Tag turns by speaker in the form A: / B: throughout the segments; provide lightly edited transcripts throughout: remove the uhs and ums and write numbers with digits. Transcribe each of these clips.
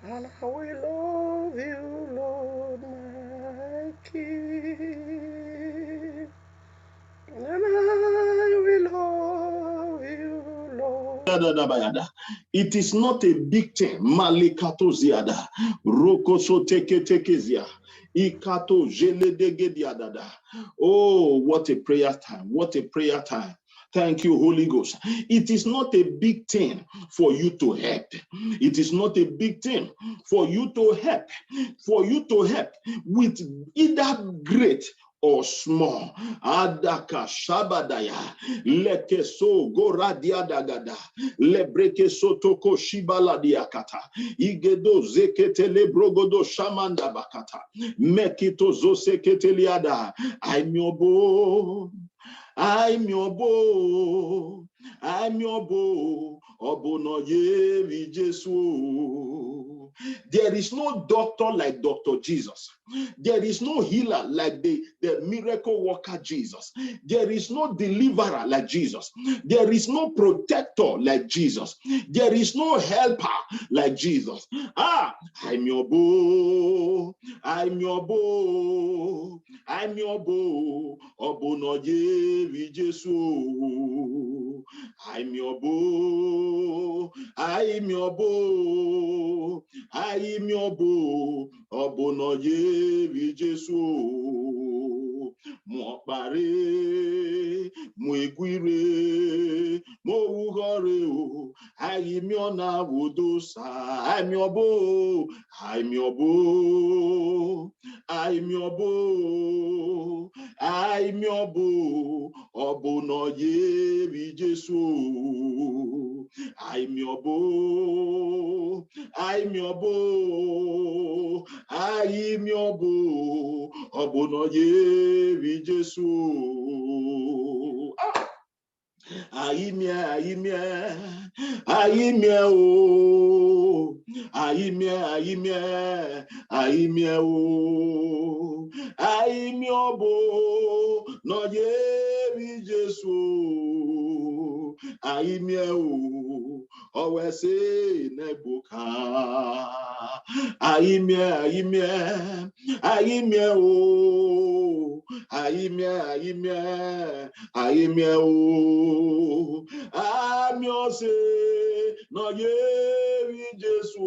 A: And I will love you, Lord, my King. And I will love you, Lord.
B: It is not a big thing. Malikato ziada. Rokoso teke tekezia. Ikato jeledegediadada. Oh, what a prayer time. What a prayer time. Thank you, Holy Ghost. It is not a big thing for you to help. It is not a big thing for you to help. For you to help with either great or small. Adaka shabadaya. Leke so goradia dagada. Lebreke sotoko shibala diakata. Igedo zekete lebrogodo shamanda bakata. Mekito zosekete liada. I'm your boy. I'm your boy. I'm your boy. Obono yevi Jesu. There is no doctor like Dr. Jesus. There is no healer like the miracle worker Jesus. There is no deliverer like Jesus. There is no protector like Jesus. There is no helper like Jesus. I'm your boy. I'm your boy. I'm your boy. Obono yevi Jesu. I'm your boy. I'm your boy. I'm your boy. Obono yevi Jesu. Mo pare, mo egwire, mo ugore o. I'm your na wodosa. I'm your boy. I'm your boy. I'm your boy. I'm your boy. Obono yevi Jesu. I'm your boy. I'm your boy. I'm your boy. Obono yevi Jesu. Aimia, aimia, aimia o, aimia, aimia, aimia o, aimia bo, no yevi Jesu, aimia o, always say nebuka, aimia, aimia, aimia o, aimia, aimia. Aimia o, amiose no yevi Jesu.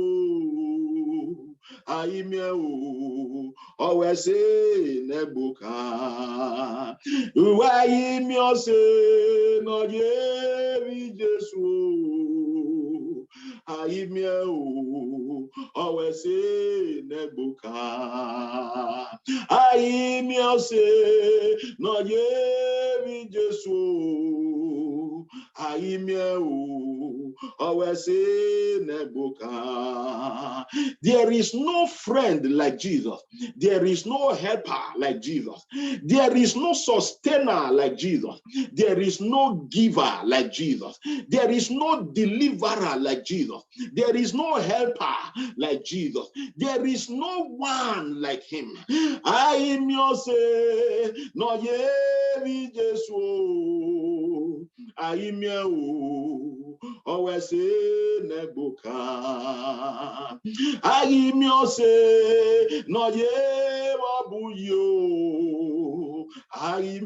B: Aimia o, always say nebuka. Aimiose no yevi Jesu. Aimia o, always say nebuka. Aimiose no yevi Jesu. Aimia o, always say nebuka. There is no friend like Jesus. There is no helper like Jesus. There is no sustainer like Jesus. There is no giver like Jesus. There is no deliverer like Jesus. There is no helper like Jesus. There is no one like him. I say, no yevi Jesu. I always say nebuka. I say, no yewa buyo. I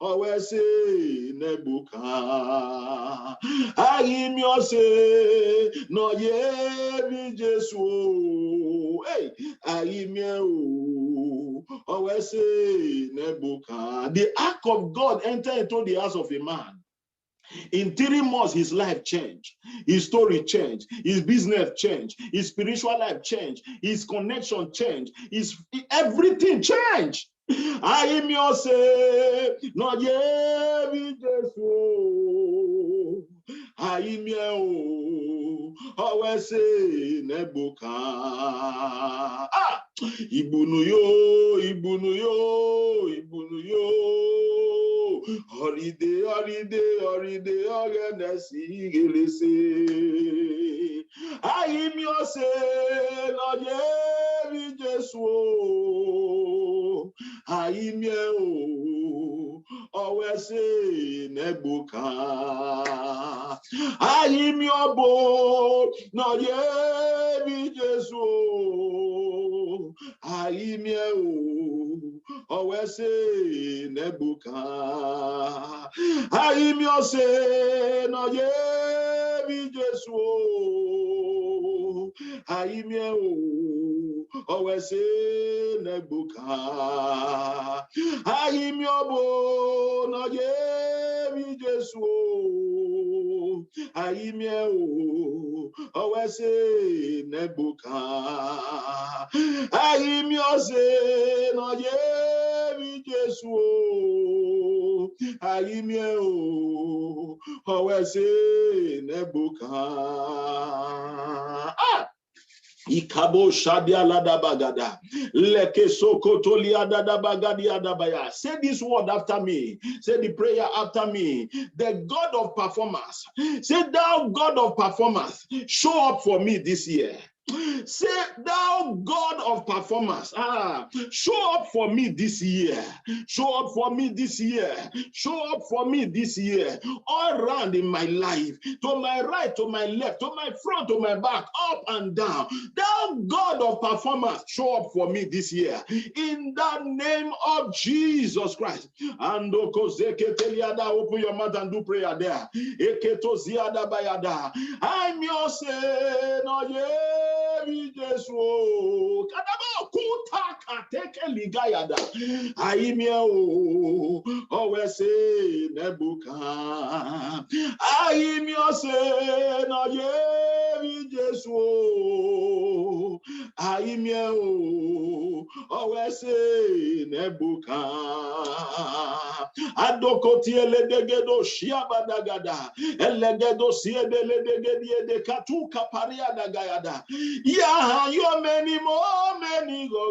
B: always say nebuka. I say, no yevi Jesu. Hey, always say nebuka. The ark of God entered into the house of a man. In 3 months, his life changed, his story changed, his business changed, his spiritual life changed, his connection changed, his everything changed. I say, no yevi Jesu. I always say nebuka. Ibunu yo, ibunu yo, ibunu yo. Holiday, holiday, holiday, organisi gelese. Say, no yevi Jesu. always say nebuka. Ahim yobo no ye mi Jesu. Ahim yo always say nebuka. Ahim yo say no ye mi Jesu. Ahim yo always say nebuka. Ahim yobo no ye mi Jesu. Ahim yo always say nebuka. Ahim yo say no ye mi Jesu. Ahim yo always say nebuka. Ikabo shadia lada bagada. Leke sokoto liada da bagadi adabaya. Say this word after me. Say the prayer after me. The God of performance. Say, thou God of performance, show up for me this year. Say, thou God of performance, show up for me this year. Show up for me this year. Show up for me this year. All around in my life, to my right, to my left, to my front, to my back, up and down. Thou God of performance, show up for me this year. In the name of Jesus Christ. And open your mouth and do prayer there. I'm your son, oh yeah. Jesus, kadaba kuta kateke ligayada. Aimia o, always say nebuka. Aimia say no ye Jesus. Aimia o, always say nebuka. Adokoti eledegedo shiabadagada. Elegedo siedeledegedia de katuka pariada gayada. Yeah, you're many more, many go.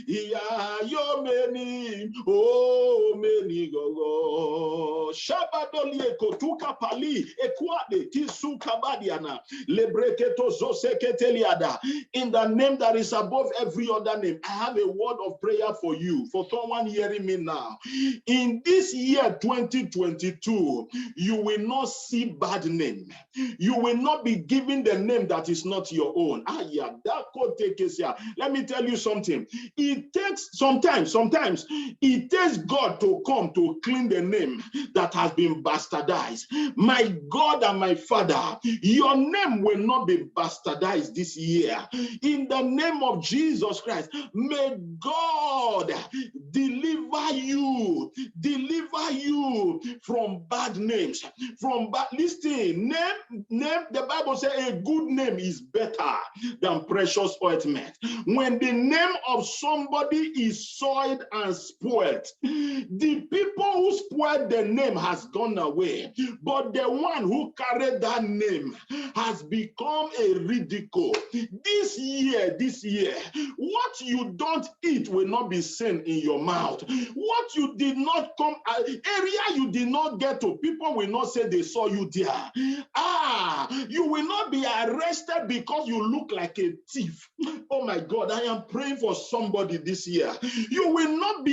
B: Yeah, you're many, oh, many go. Shabadolie kotuka pali ekwade tisu kabadiana lebreketo zoseketeliada. In the name that is above every other name, I have a word of prayer for you, for someone hearing me now. In this year 2022, you will not see bad name. You will not be given the name that is not your own. Let me tell you something. It takes sometimes it takes God to come to clean the name that has been bastardized. My God and my Father, your name will not be bastardized this year. In the name of Jesus Christ, may God deliver you from bad names, from bad. Listen, name. The Bible says a good name is better than precious ointment. When the name of somebody is soiled and spoiled, the people who spoiled the name has gone away, but the one who carried that name has become a ridicule. This year, what you don't eat will not be seen in your mouth. What you did not come, area you did not get to, people will not say they saw you there. You will not be arrested because you look like a thief. Oh my God, I am praying for somebody this year. You will not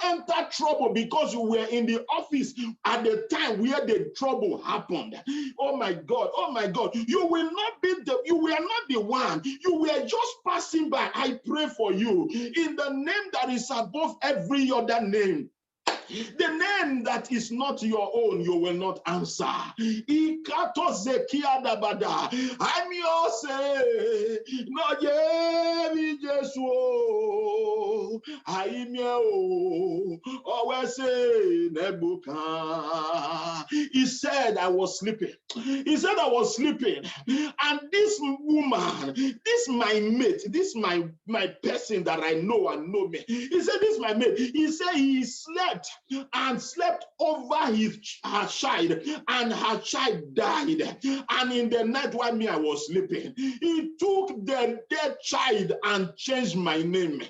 B: enter trouble because you were in the office at the time where the trouble happened. Oh my God, you will not be you were not the one. You were just passing by. I pray for you in the name that is above every other name. The name that is not your own, you will not answer. I'm your say, no, Jesus. I'm your always say, Nebuka. He said, I was sleeping. And this woman, this my mate, this my person that I know and know me. He said, this my mate. He said he slept over her child, and her child died. And in the night while me I was sleeping, he took the dead child and changed my name.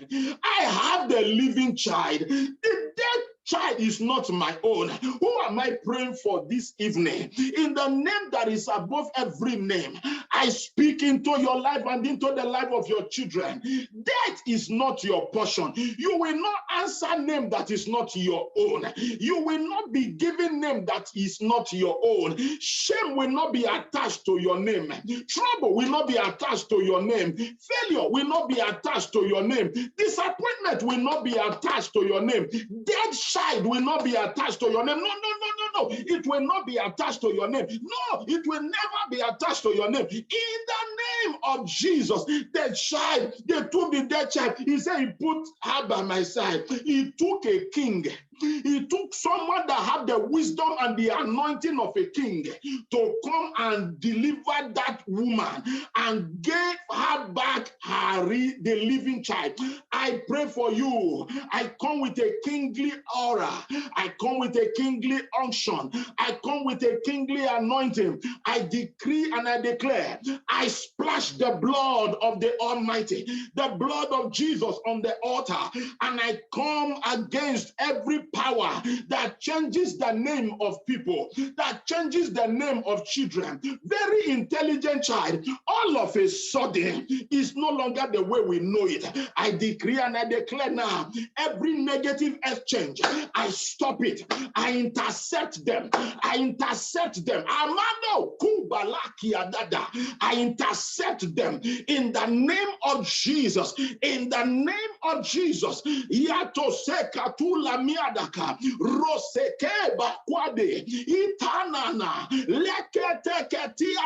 B: I have the living child. The dead child is not my own. Who am I praying for this evening? In the name that is above every name, I speak into your life and into the life of your children. Death is not your portion. You will not answer name that is not your own. You will not be given name that is not your own. Shame will not be attached to your name. Trouble will not be attached to your name. Failure will not be attached to your name. Disappointment will not be attached to your name. Dead child will not be attached to your name. No. It will not be attached to your name. No, it will never be attached to your name. In the name of Jesus, the child, they took the dead child. He said, he put her by my side. He took a king. He took someone that had the wisdom and the anointing of a king to come and deliver that woman and gave her back the living child. I pray for you. I come with a kingly aura. I come with a kingly unction. I come with a kingly anointing. I decree and I declare, I splash the blood of the Almighty, the blood of Jesus on the altar, and I come against every power that changes the name of people, that changes the name of children. Very intelligent child, all of a sudden, is no longer the way we know it. I decree and I declare now, every negative exchange, I stop it. I intercept them. I intercept them. Amano kubalaki adada. I intercept them in the name of Jesus. In the name of Jesus. Yato sekatula miadaka roseke bakwade itanana lekete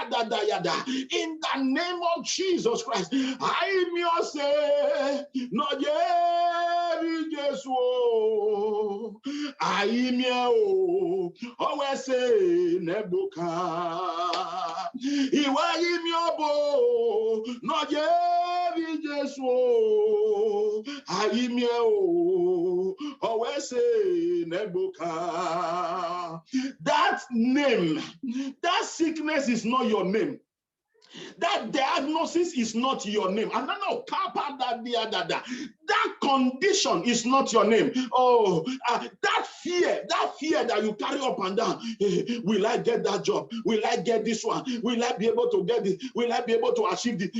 B: adadayada. In the name of Jesus Christ, I say no Jesus. I o always say nebuka. Iwa imiobo no Jesus. I o always say nebuka. That name, that sickness is not your name. That diagnosis is not your name. And no, that condition is not your name. Oh, that fear that you carry up and down. Will I get that job? Will I get this one? Will I be able to get this? Will I be able to achieve this?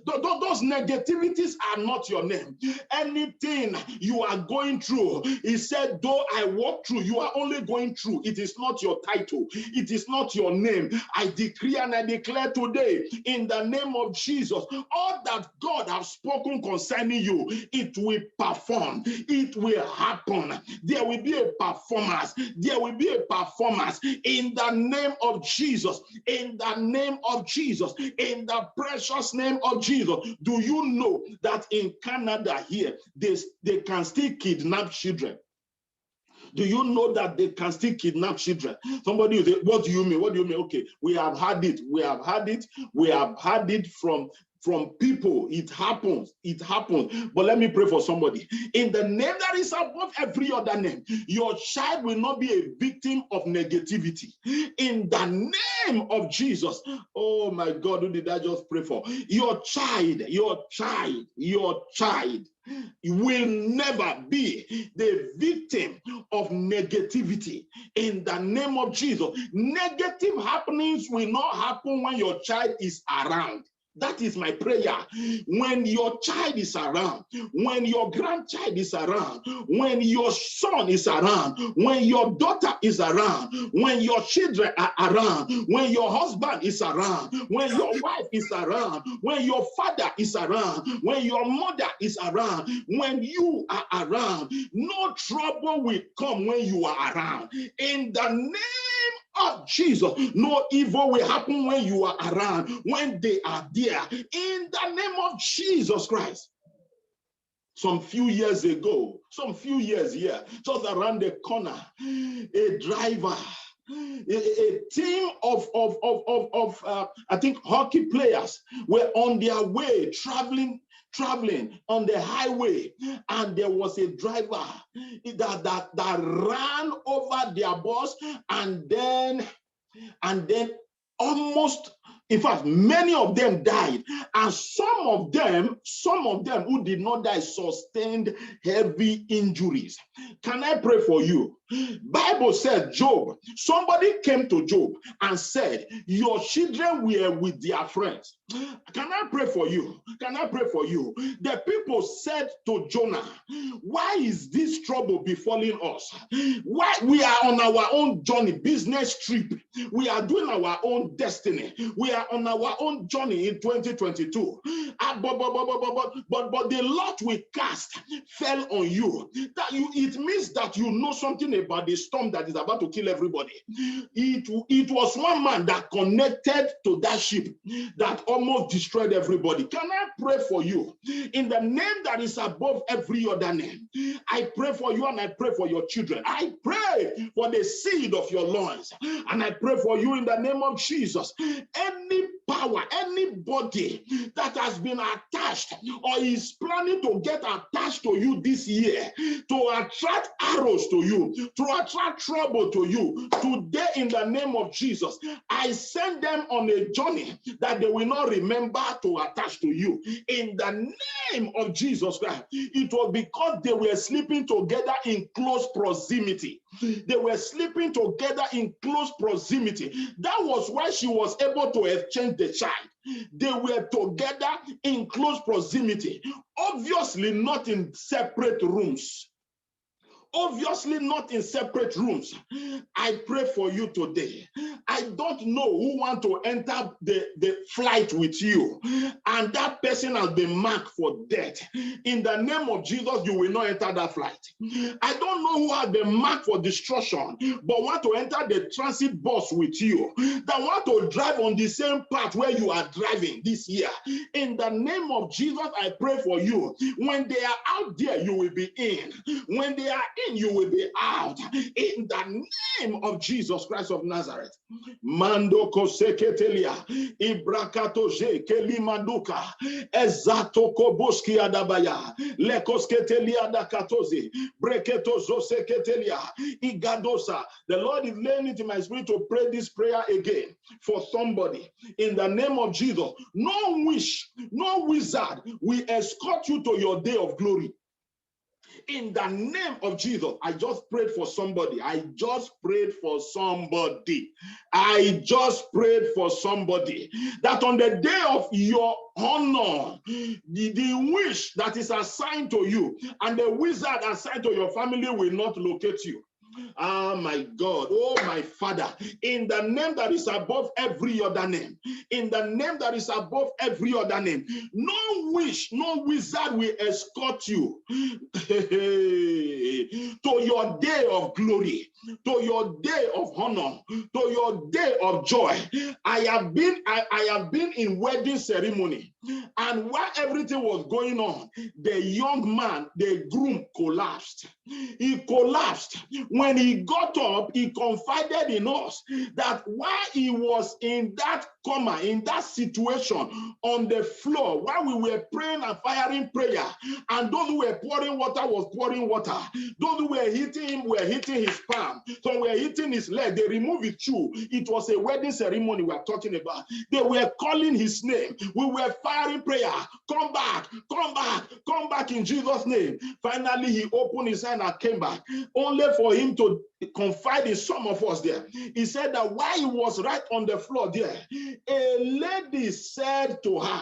B: Those negativities are not your name. Anything you are going through, he said, though I walk through, you are only going through. It is not your title. It is not your name. I decree and I declare today, in the name of Jesus, all that God has spoken concerning you, it will perform. It will happen. There will be a performance. There will be a performance in the name of Jesus. In the name of Jesus. In the precious name of Jesus. Do you know that in Canada here, they can still kidnap children? Do you know that they can still kidnap children? Somebody will say, what do you mean? What do you mean? Okay, we have had it. We have had it. We have had it from people. It happens. It happens. But let me pray for somebody. In the name that is above every other name, your child will not be a victim of negativity. In the name of Jesus. Oh my God, who did I just pray for? Your child will never be the victim of negativity. In the name of Jesus. Negative happenings will not happen when your child is around. That is my prayer. When your child is around, when your grandchild is around, when your son is around, when your daughter is around, when your children are around, when your husband is around, when your wife is around, when your father is around, when your mother is around, when you are around, no trouble will come when you are around. In the name of Jesus, no evil will happen when you are around, when they are there. In the name of Jesus Christ. Some few years ago, just around the corner, a driver, a team of I think hockey players were on their way traveling on the highway, and there was a driver that ran over their bus and then almost In fact, many of them died, and some of them who did not die sustained heavy injuries. Can I pray for you? Bible said Job, somebody came to Job and said, your children were with their friends. Can I pray for you? Can I pray for you? The people said to Jonah, why is this trouble befalling us? Why we are on our own journey, business trip. We are doing our own destiny. We are on our own journey in 2022. But the lot we cast fell on you. It means that you know something about the storm that is about to kill everybody. It was one man that connected to that ship that almost destroyed everybody. Can I pray for you? In the name that is above every other name, I pray for you and I pray for your children. I pray for the seed of your loins. And I pray for you in the name of Jesus. Any power, anybody that has been attached or is planning to get attached to you this year to attract arrows to you, to attract trouble to you, today in the name of Jesus, I send them on a journey that they will not remember to attach to you. In the name of Jesus Christ, it was because they were sleeping together in close proximity. They were sleeping together in close proximity. That was why she was able to exchange the child. They were together in close proximity, obviously not in separate rooms. Obviously not in separate rooms. I pray for you today. I don't know who want to enter the flight with you, and that person has been marked for death. In the name of Jesus, you will not enter that flight. I don't know who has been marked for destruction, but want to enter the transit bus with you, that want to drive on the same path where you are driving this year. In the name of Jesus, I pray for you. When they are out there, you will be in. When they are in, you will be out. In the name of Jesus Christ of Nazareth. Mando koseketelia, ibrakatoje kelimanduka, ezato koboski adabaya, lekosketelia dakatozi, breketozo seketelia, igadosa. The Lord is laying it in my spirit to pray this prayer again for somebody. In the name of Jesus, no wish, no wizard will escort you to your day of glory. In the name of Jesus, I just prayed for somebody. I just prayed for somebody. I just prayed for somebody that on the day of your honor, the wish that is assigned to you and the wizard assigned to your family will not locate you. Ah, my God, oh my Father, in the name that is above every other name, in the name that is above every other name, no wish, no wizard will escort you to your day of glory, to your day of honor, to your day of joy. I have been in wedding ceremony, and while everything was going on, the young man, the groom, collapsed. He collapsed. When he got up, he confided in us that while he was in that coma, in that situation on the floor, while we were praying and firing prayer, and those who were pouring water was pouring water, those who were hitting him were hitting his palm, some were hitting his leg, they removed his shoe. It was a wedding ceremony we are talking about. They were calling his name. We were firing prayer. Come back, come back, come back in Jesus' name. Finally, he opened his hand and came back, only for him to confide in some of us there. He said that while he was right on the floor there, a lady said to her,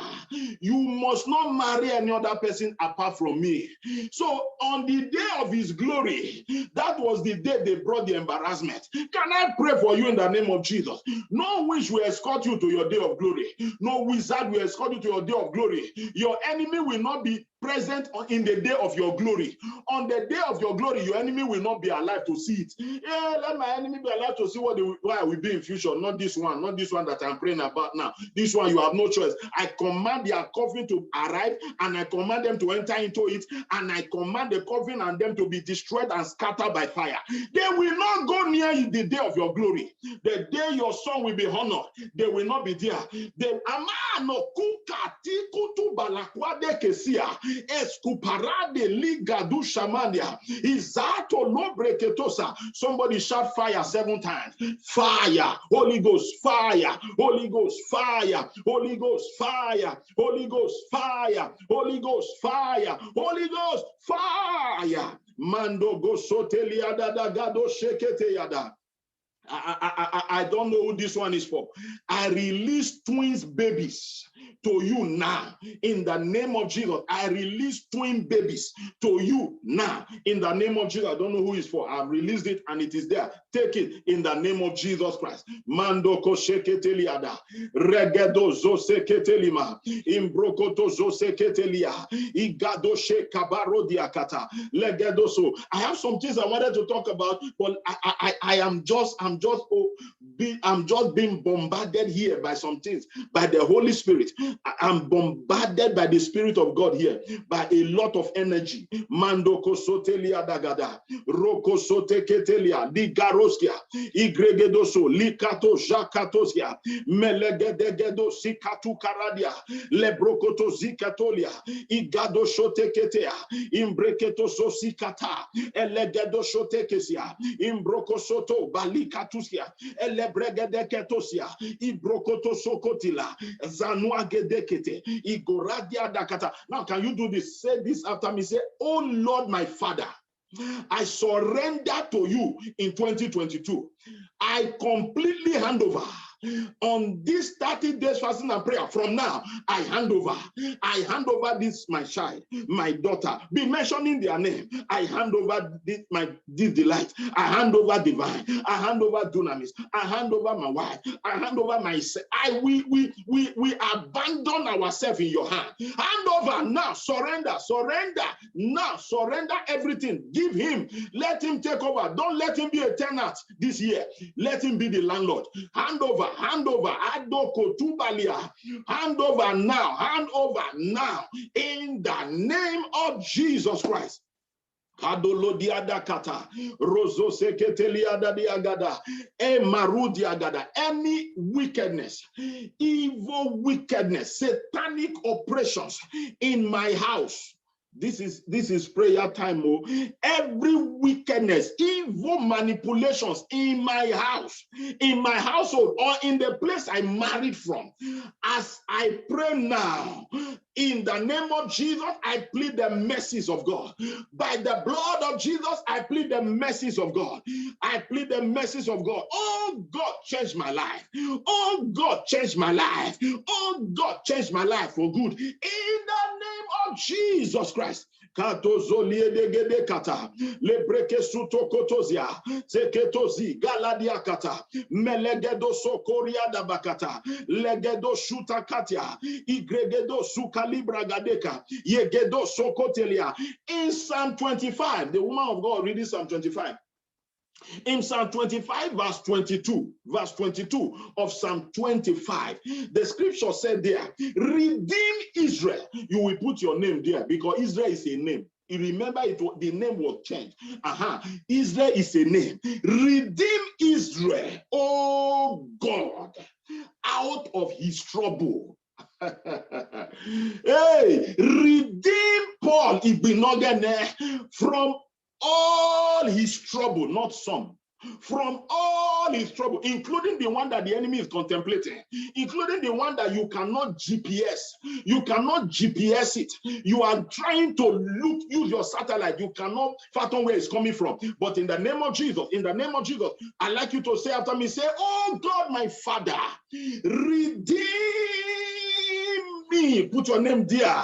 B: you must not marry any other person apart from me. So on the day of his glory, that was the day they brought the embarrassment. Can I pray for you in the name of Jesus? No wish will escort you to your day of glory. No wizard will escort you to your day of glory. Your enemy will not be present in the day of your glory. On the day of your glory, your enemy will not be alive to see it. Yeah, let my enemy be alive to see what why I will be in future. Not this one that I'm praying about now. This one, you have no choice. I command their coffin to arrive, and I command them to enter into it, and I command the coffin and them to be destroyed and scattered by fire. They will not go near near the day of your glory, the day your son will be honored, they will not be there. The amano kukati kutu balakwade kesia eskuparade ligadu shamania izato lobreketosa. Somebody shout fire 7 times. Fire, Holy Ghost, fire, Holy Ghost, fire, Holy Ghost, fire, Holy Ghost, fire, Holy Ghost, fire, Holy Ghost, fire. Mando go soteliada da gado shekete yada. I don't know who this one is for. I release twins babies to you now in the name of Jesus. I release twin babies to you now in the name of Jesus. I don't know who it's for. I've released it and it is there. Take it in the name of Jesus Christ. Mando kosheketeliada regedo zoseketelima imbrokoto zoseketelia igado shekabaro diakata legedo. So I have some things I wanted to talk about, but I'm just being bombarded here by some things, by the Holy Spirit. I'm bombarded by the Spirit of God here, by a lot of energy. Mando kosotelia dagada, roko soteketelia, digaroskia, igregedoso, likato jakatoskia, melegedegedo sikatu karadia, lebrokoto zikatolia, igado shoteketea, imbreketo sosikata, elegedo shotekesia, imbroko soto balikatusia, elebregedeketosia, ibrokoto sokotila, zanuagedekete, igoradia dakata. Now, can you do this? Say this after me. Say, oh Lord, my Father, I surrender to you in 2022. I completely hand over. On this 30 days fasting and prayer, from now, I hand over. I hand over this, my child, my daughter. Be mentioning their name. I hand over this delight. I hand over divine. I hand over dunamis. I hand over my wife. I hand over myself. We abandon ourselves in your hand. Hand over now. Surrender. Surrender now. Surrender everything. Give him. Let him take over. Don't let him be a tenant this year. Let him be the landlord. Hand over. Hand over. Adoko tubalia. Hand over now. Hand over now. In the name of Jesus Christ. Any wickedness, evil wickedness, satanic operations in my house. This is prayer time. Oh. Every wickedness, evil manipulations in my house, in my household, or in the place I married from. As I pray now, in the name of Jesus, I plead the mercies of God. By the blood of Jesus, I plead the mercies of God. I plead the mercies of God. Oh God, change my life. Oh God, change my life. Oh God, change my life for good. In the name of Jesus Christ. Kato zolie degede kata lebreke suto kotozia seketozi galadia kata melegedo sokoria da bakata legedo shuta katia igregedo sukalibra gadeka yegedo sokotelia. In Psalm 25, the woman of God reading Psalm 25. In Psalm 25, verse 22 of Psalm 25, the scripture said there, redeem Israel. You will put your name there because Israel is a name. You remember the name was changed. Israel is a name. Redeem Israel, oh God, out of his trouble. Hey, redeem Paul Ibinogene from all his trouble, not some. From all his trouble, including the one that the enemy is contemplating, including the one that you cannot GPS. You cannot GPS it. You are trying to use your satellite. You cannot fathom where it's coming from. But in the name of Jesus, I'd like you to say after me, say, oh God, my Father, redeem me. Put your name there.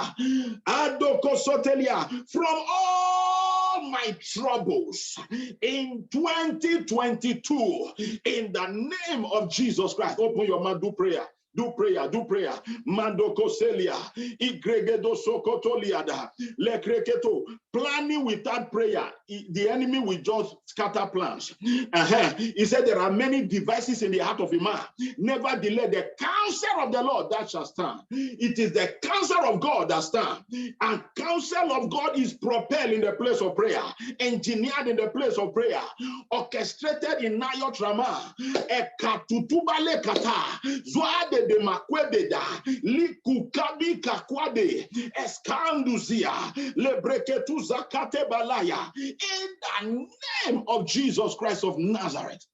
B: Adoko Sotelia. From all my troubles in 2022, in the name of Jesus Christ. Open your mouth, do prayer. Do prayer, do prayer. Mando koselia, igregedo sokotoliada, lekreketo. Planning without prayer, the enemy will just scatter plans. He said there are many devices in the heart of a man. Nevertheless, the counsel of the Lord that shall stand. It is the counsel of God that stands. And counsel of God is propelled in the place of prayer, engineered in the place of prayer, orchestrated in Nayot Rama, Ekatutubale kata, Zuade de Makwebeda, Likukabi Kakwade, Eskanduzia, Lebreketu Zakate Balaya, in the name of Jesus Christ of Nazareth.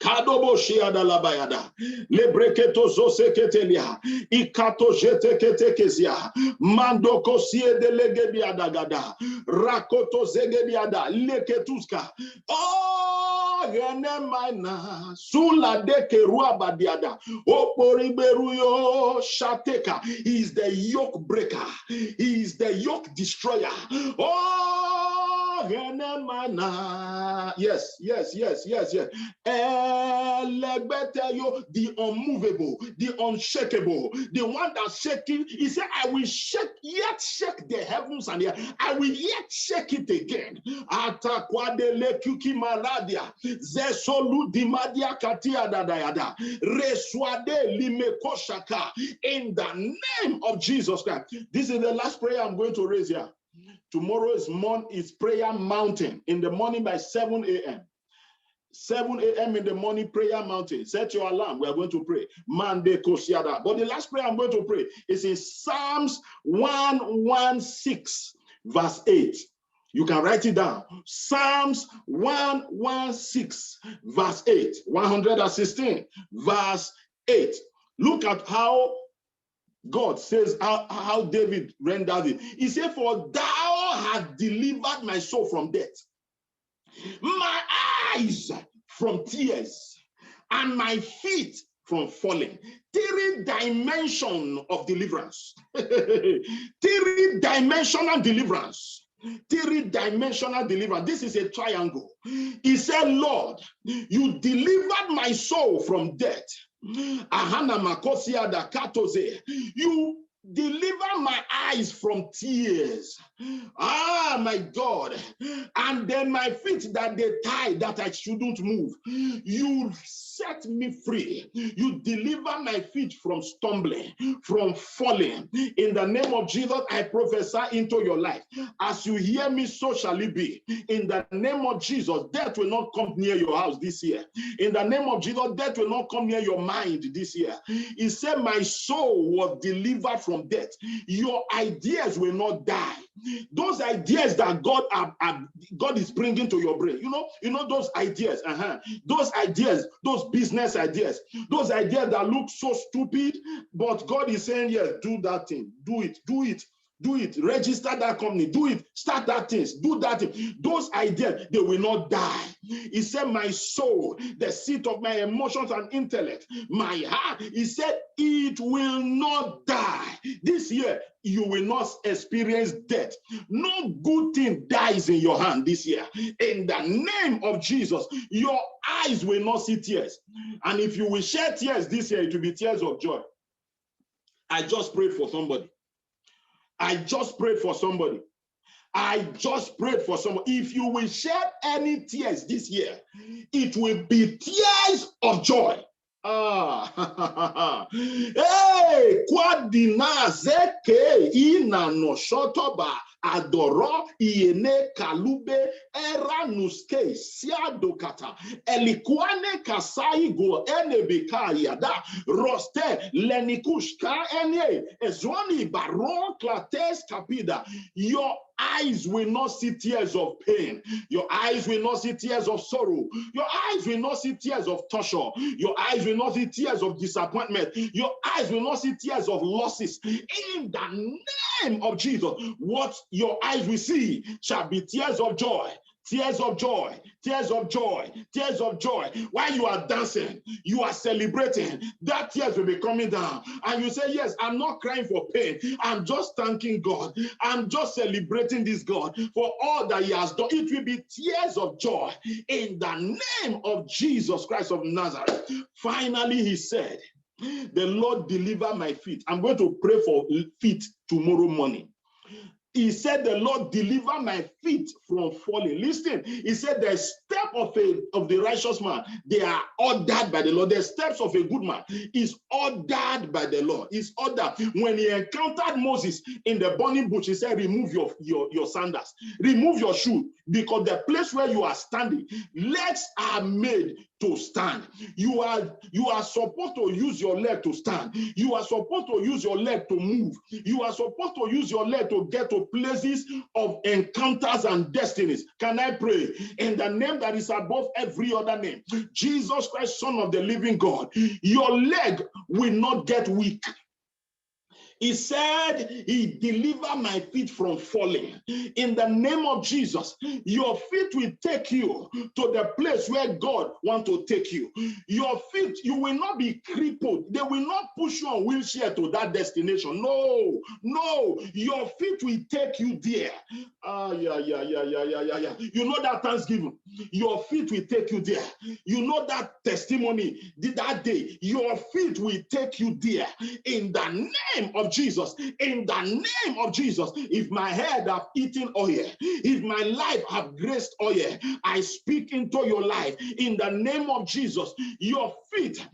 B: Kadobo shiada labayada lebreketo zoseketelia ikato jeteketekezia mando kosie delegebiada gada rakoto zegediada leketuska genemana sula dekerua badiada oporiberuyo shateka. He is the yoke breaker, he is the yoke destroyer. Yes. The unmovable, the unshakable, the one that's shaking. He said, I will shake the heavens and the earth. I will yet shake it again. In the name of Jesus Christ. This is the last prayer I'm going to raise here. Tomorrow is prayer mountain in the morning by 7 a.m. 7 a.m. in the morning, prayer mountain. Set your alarm. We are going to pray. Mande Kosiada. But the last prayer I'm going to pray is in Psalms 116, verse 8. You can write it down. Psalms 116, verse 8. 116, verse 8. Look at how God says, how David rendered it. He said, for thou hast delivered my soul from death, my eyes from tears, and my feet from falling. 3 dimensions of deliverance. 3-dimensional deliverance. 3-dimensional deliverance. This is a triangle. He said, Lord, you delivered my soul from death. You deliver my eyes from tears. My God. And then my feet that they tie that I shouldn't move. You set me free. You deliver my feet from stumbling, from falling. In the name of Jesus, I prophesy into your life. As you hear me, so shall it be. In the name of Jesus, death will not come near your house this year. In the name of Jesus, death will not come near your mind this year. He said, my soul was delivered from death. Your ideas will not die. Those ideas that God is bringing to your brain, you know those ideas, those ideas, those business ideas, those ideas that look so stupid, but God is saying, yes, do that thing, do it, register that company, do it, start that thing, do that thing. Those ideas, they will not die. He said, my soul, the seat of my emotions and intellect, my heart, he said, it will not die. This year, you will not experience death. No good thing dies in your hand this year. In the name of Jesus, your eyes will not see tears. And if you will shed tears this year, it will be tears of joy. I just prayed for somebody. If you will shed any tears this year, it will be tears of joy. Hey, Kwadina Zeke Ina no Shotoba Adoro Iene Kalube Era Nuske Siadokata Elikwane Kasai Go Enebeka Yada Roste Lenikushka Ene Ezwani Baron Klates Kapida. Your eyes will not see tears of pain. Your eyes will not see tears of sorrow. Your eyes will not see tears of torture. Your eyes will not see tears of disappointment. Your eyes will not see tears of losses. In the name of Jesus, what your eyes will see shall be tears of joy. Tears of joy, tears of joy, tears of joy. While you are dancing, you are celebrating, that tears will be coming down. And you say, yes, I'm not crying for pain. I'm just thanking God. I'm just celebrating this God for all that he has done. It will be tears of joy in the name of Jesus Christ of Nazareth. Finally, he said, the Lord deliver my feet. I'm going to pray for feet tomorrow morning. He said, the Lord deliver my feet from falling. Listen, he said, the step of the righteous man, they are ordered by the Lord. The steps of a good man is ordered by the Lord. It's ordered. When he encountered Moses in the burning bush, he said, remove your sandals, remove your shoe, because the place where you are standing, legs are made to stand. You are supposed to use your leg to stand. You are supposed to use your leg to move. You are supposed to use your leg to get to places of encounters and destinies. Can I pray? In the name that is above every other name, Jesus Christ, Son of the living God, your leg will not get weak. He said, he delivered my feet from falling. In the name of Jesus, your feet will take you to the place where God wants to take you. Your feet, you will not be crippled. They will not push you on wheelchair to that destination. No, no, your feet will take you there. Yeah. You know that Thanksgiving, your feet will take you there. You know that testimony that day, your feet will take you there. In the name of Jesus, in the name of Jesus, if my head have eaten oil, if my life have graced oil, I speak into your life in the name of Jesus. Your feet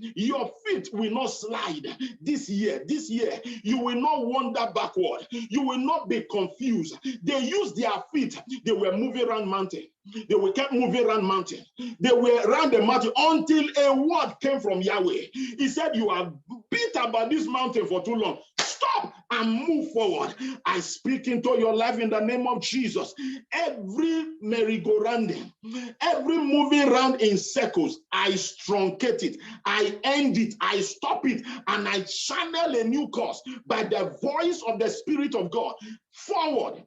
B: will not slide this year. This year, you will not wander backward. You will not be confused. They used their feet. They were moving around mountain. They will keep moving around mountain. They were around the mountain until a word came from Yahweh. He said, you have beat about this mountain for too long. Stop and move forward. I speak into your life in the name of Jesus. Every merry-go-round, every moving around in circles, I truncate it, I end it, I stop it, and I channel a new course by the voice of the Spirit of God. Forward,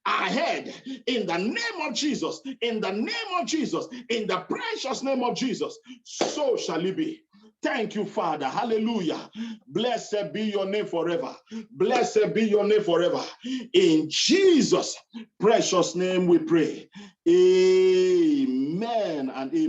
B: ahead, in the name of Jesus, in the name of Jesus, in the precious name of Jesus, so shall it be. Thank you, Father. Hallelujah. Blessed be your name forever. Blessed be your name forever. In Jesus' precious name we pray. Amen and amen.